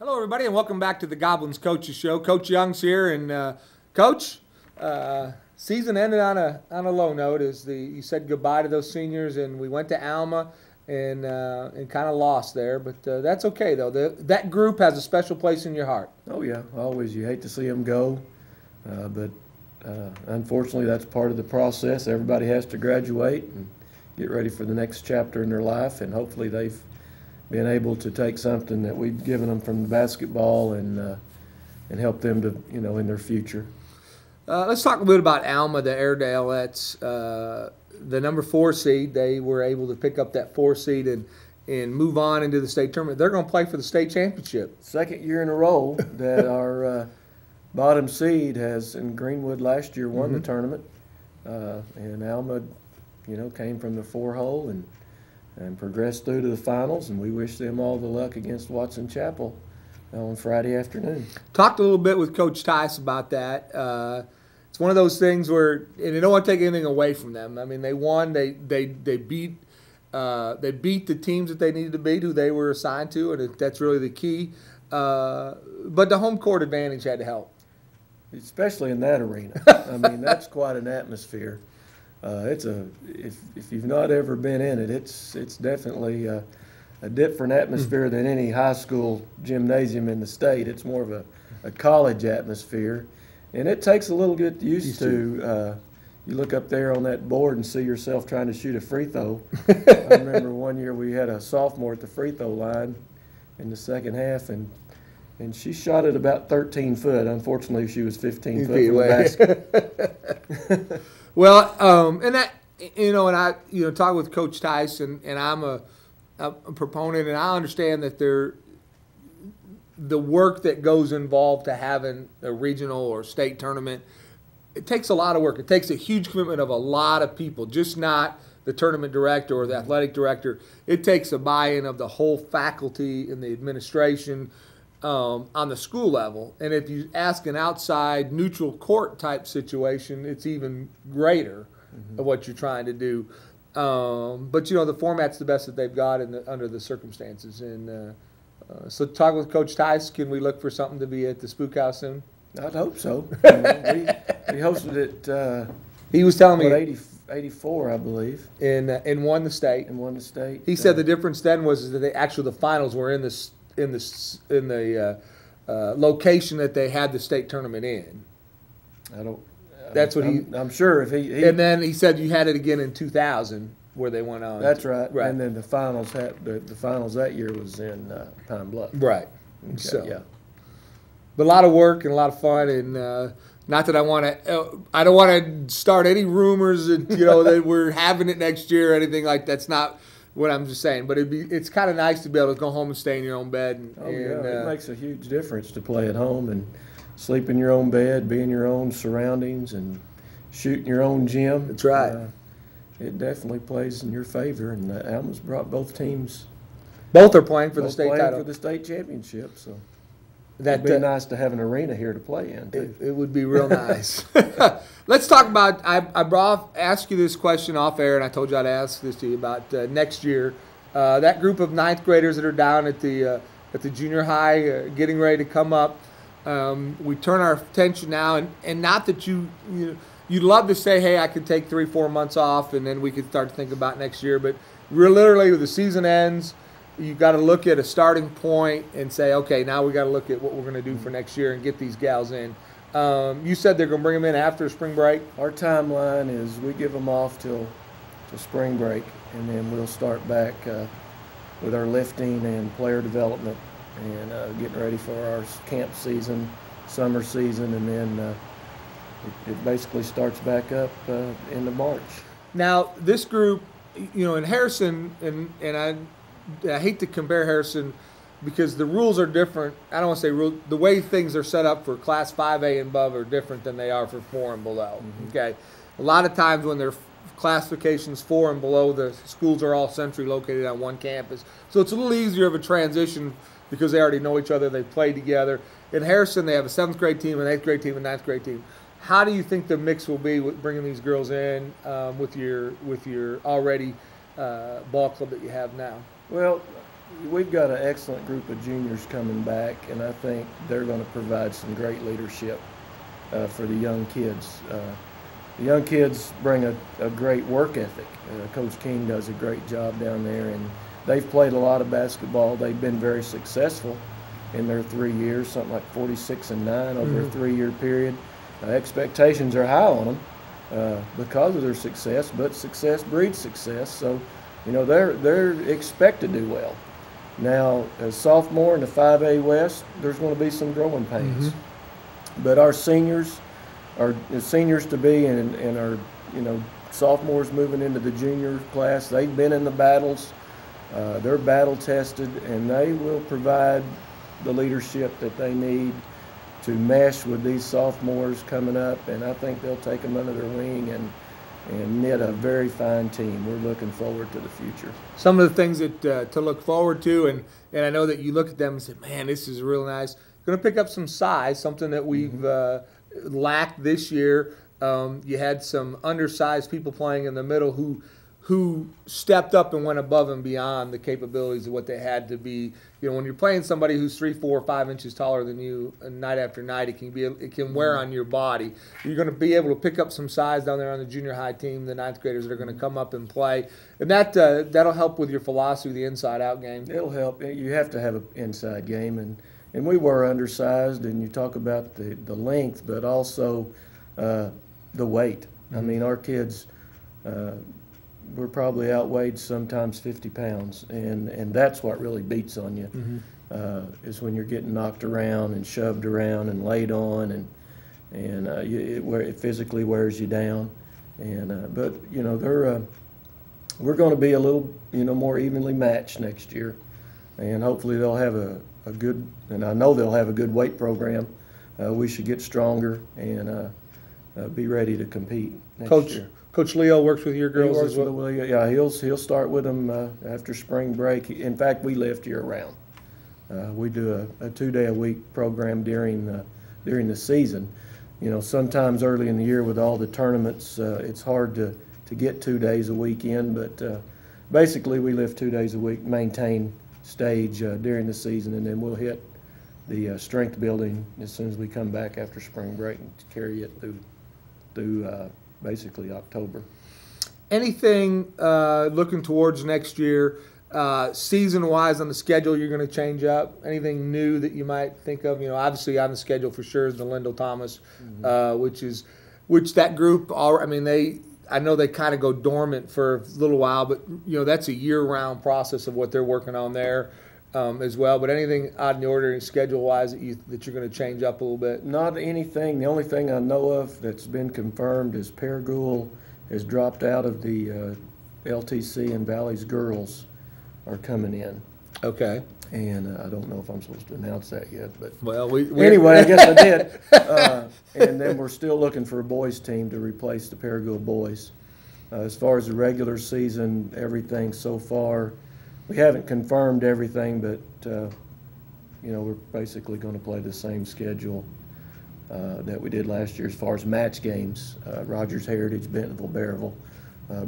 Hello, everybody, and welcome back to the Goblins Coaches Show. Coach Young's here, and Coach, season ended on a low note as you said goodbye to those seniors, and we went to Alma and kind of lost there, but that's okay though. That group has a special place in your heart. Oh yeah, always. You hate to see them go, but unfortunately, that's part of the process. Everybody has to graduate and get ready for the next chapter in their life, and hopefully they've been able to take something that we've given them from the basketball and help them to, in their future. Let's talk a bit about Alma, the Airedalettes, the number 4 seed. They were able to pick up that 4 seed and move on into the state tournament. They're going to play for the state championship. Second year in a row that our bottom seed has, in Greenwood last year, won the tournament. And Alma, came from the 4-hole and progressed through to the finals, and we wish them all the luck against Watson Chapel on Friday afternoon. Talked a little bit with Coach Tice about that. It's one of those things where, and they don't want to take anything away from them. I mean, they won. They beat the teams that they needed to beat, who they were assigned to, and that's really the key. But the home court advantage had to help, especially in that arena. I mean, that's quite an atmosphere. If you've not ever been in it, it's definitely a different atmosphere than any high school gymnasium in the state. It's more of a college atmosphere, and it takes a little get used to. You look up there on that board and see yourself trying to shoot a free throw. I remember one year we had a sophomore at the free throw line in the second half, and she shot it about 13 foot. Unfortunately, she was 15 foot from the basket. Well, and that, and I, talk with Coach Tice, and I'm a proponent, and I understand that the work that goes involved to having a regional or state tournament, it takes a lot of work. It takes a huge commitment of a lot of people, just not the tournament director or the athletic director. It takes a buy-in of the whole faculty and the administration on the school level. And if you ask an outside neutral court type situation, it's even greater of what you're trying to do. But the format's the best that they've got under the circumstances. And so talk with Coach Tice. Can we look for something to be at the Spook House soon? I'd hope so. We hosted it. He was telling me 84, I believe, and won the state. He said the difference then was that the finals were in the location that they had the state tournament in. That's what I'm sure if he. And then he said you had it again in 2000 where they went on. That's right. And then the finals that year was in Pine Bluff. Right. Okay, so yeah. But a lot of work and a lot of fun, and not that I don't want to start any rumors that that we're having it next year or anything like that. That's not what I'm just saying, but it's kind of nice to be able to go home and stay in your own bed. It makes a huge difference to play at home and sleep in your own bed, be in your own surroundings, and shoot in your own gym. That's right. It definitely plays in your favor, and Alma's brought both teams. Both are playing for the state title. For the state championship, so it'd be nice to have an arena here to play in, too. It would be real nice. Let's talk about, asked you this question off air, and I told you I'd ask this to you about next year. That group of 9th graders that are down at the junior high getting ready to come up, we turn our attention now, and not that you'd love to say, hey, I could take 3-4 months off, and then we could start to think about next year, but literally the season ends, you've got to look at a starting point and say, okay, now we got to look at what we're going to do for next year and get these gals in. You said they're going to bring them in after spring break? Our timeline is we give them off till spring break, and then we'll start back with our lifting and player development and getting ready for our camp season, summer season, and then it basically starts back up into March. Now, this group, in Harrison, and I hate to compare Harrison because the rules are different. I don't want to say the way things are set up for Class 5A and above are different than they are for 4 and below. Okay, a lot of times when they're classifications 4 and below, the schools are all centrally located on one campus, so it's a little easier of a transition because they already know each other. They play together. In Harrison, they have a 7th grade team, an 8th grade team, and 9th grade team. How do you think the mix will be with bringing these girls in with your already ball club that you have now? Well, we've got an excellent group of juniors coming back, and I think they're going to provide some great leadership for the young kids. The young kids bring a great work ethic. Coach King does a great job down there, and they've played a lot of basketball. They've been very successful in their 3 years, something like 46-9 over a 3-year period. Expectations are high on them because of their success, but success breeds success. So, you know, they're expected to do well. Now, as sophomore in the 5A West, there's going to be some growing pains. But our seniors, our seniors to be, and our, you know, sophomores moving into the junior class, they've been in the battles. They're battle tested, and they will provide the leadership that they need to mesh with these sophomores coming up, and I think they'll take them under their wing and knit a very fine team. We're looking forward to the future. Some of the things that to look forward to, and I know that you look at them and say, man, this is real nice. Going to pick up some size, something that we've lacked this year. You had some undersized people playing in the middle who stepped up and went above and beyond the capabilities of what they had to be. You know, when you're playing somebody who's 3, 4, 5 inches taller than you night after night, it can wear on your body. You're going to be able to pick up some size down there on the junior high team, the ninth graders that are going to come up and play, and that'll help with your philosophy, the inside-out game. It'll help. You have to have an inside game, and we were undersized. And you talk about the length, but also the weight. I mean, our kids. We're probably outweighed sometimes 50 pounds, and that's what really beats on you, is when you're getting knocked around and shoved around and laid on, and it physically wears you down. And but you know we're going to be a little more evenly matched next year, and hopefully they'll have a good, and I know they'll have a good weight program. We should get stronger and be ready to compete next year. Coach Leo works with your girls as well? Yeah, he'll start with them after spring break. In fact, we lift year-round. We do a 2-day-a-week program during the season. You know, sometimes early in the year with all the tournaments, it's hard to get 2 days a week in, but basically we lift 2 days a week, maintain stage during the season, and then we'll hit the strength building as soon as we come back after spring break and carry it through basically October. Anything looking towards next year, season-wise on the schedule you're going to change up? Anything new that you might think of? You know, obviously on the schedule for sure is the Lyndall Thomas, which that group, I know they kind of go dormant for a little while, but you know that's a year-round process of what they're working on there. As well, but anything odd in the ordering schedule-wise that you're going to change up a little bit? Not anything. The only thing I know of that's been confirmed is Paragould has dropped out of the LTC, and Valley's girls are coming in. Okay. And I don't know if I'm supposed to announce that yet, but anyway, I guess I did. And then we're still looking for a boys team to replace the Paragould boys. As far as the regular season, everything so far. We haven't confirmed everything, but you know, we're basically going to play the same schedule that we did last year as far as match games. Rogers Heritage, Bentonville, Bearville,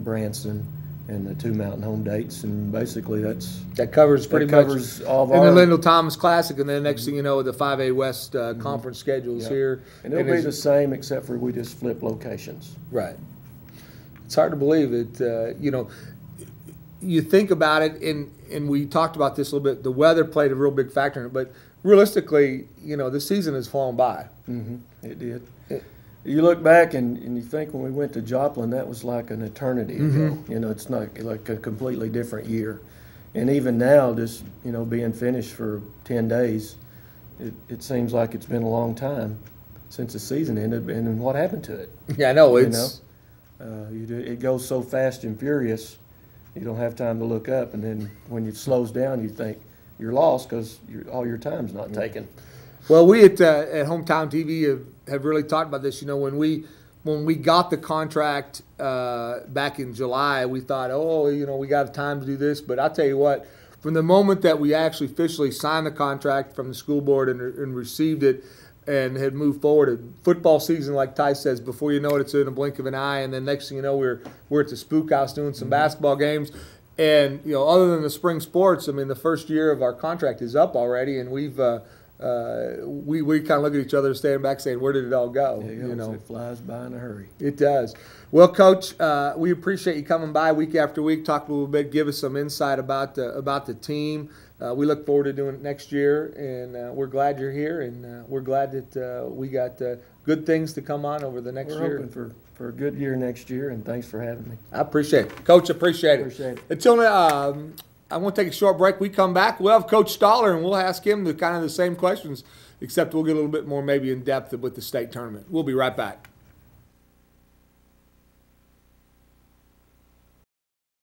Branson, and the 2 Mountain home dates, and basically that covers pretty much all of and our. the Lyndall Thomas Classic, and then next thing you know, the 5A West conference schedules here. And it'll be the same, except for we just flip locations. Right. It's hard to believe it. You know. You think about it, and we talked about this a little bit, the weather played a real big factor in it, but realistically, you know, the season has flown by. It did. You look back and you think when we went to Joplin, that was like an eternity ago. You know, it's not like a completely different year. And even now, just, you know, being finished for 10 days, it seems like it's been a long time since the season ended, and what happened to it? Yeah, I know. It goes so fast and furious. You don't have time to look up, and then when it slows down, you think you're lost because all your time's not taken. Well, we at Hometown TV have really talked about this. You know, when we got the contract back in July, we thought, oh, you know, we got time to do this. But I'll tell you what, from the moment that we actually officially signed the contract from the school board and received it and had moved forward, football season, like Ty says, before you know it, it's in a blink of an eye, and then next thing you know, we're at the Spook House doing some basketball games. And other than the spring sports, I mean, the first year of our contract is up already, and we kind of look at each other, standing back, saying, "Where did it all go?" It flies by in a hurry. It does. Well, Coach, we appreciate you coming by week after week, talk a little bit, give us some insight about the team. We look forward to doing it next year, and we're glad you're here, and we're glad that we got good things to come on over the next year. We're hoping for a good year next year, and thanks for having me. I appreciate it. Coach, appreciate it. Until now, I want to take a short break. We come back, we'll have Coach Stoller, and we'll ask him the same questions, except we'll get a little bit more maybe in depth with the state tournament. We'll be right back.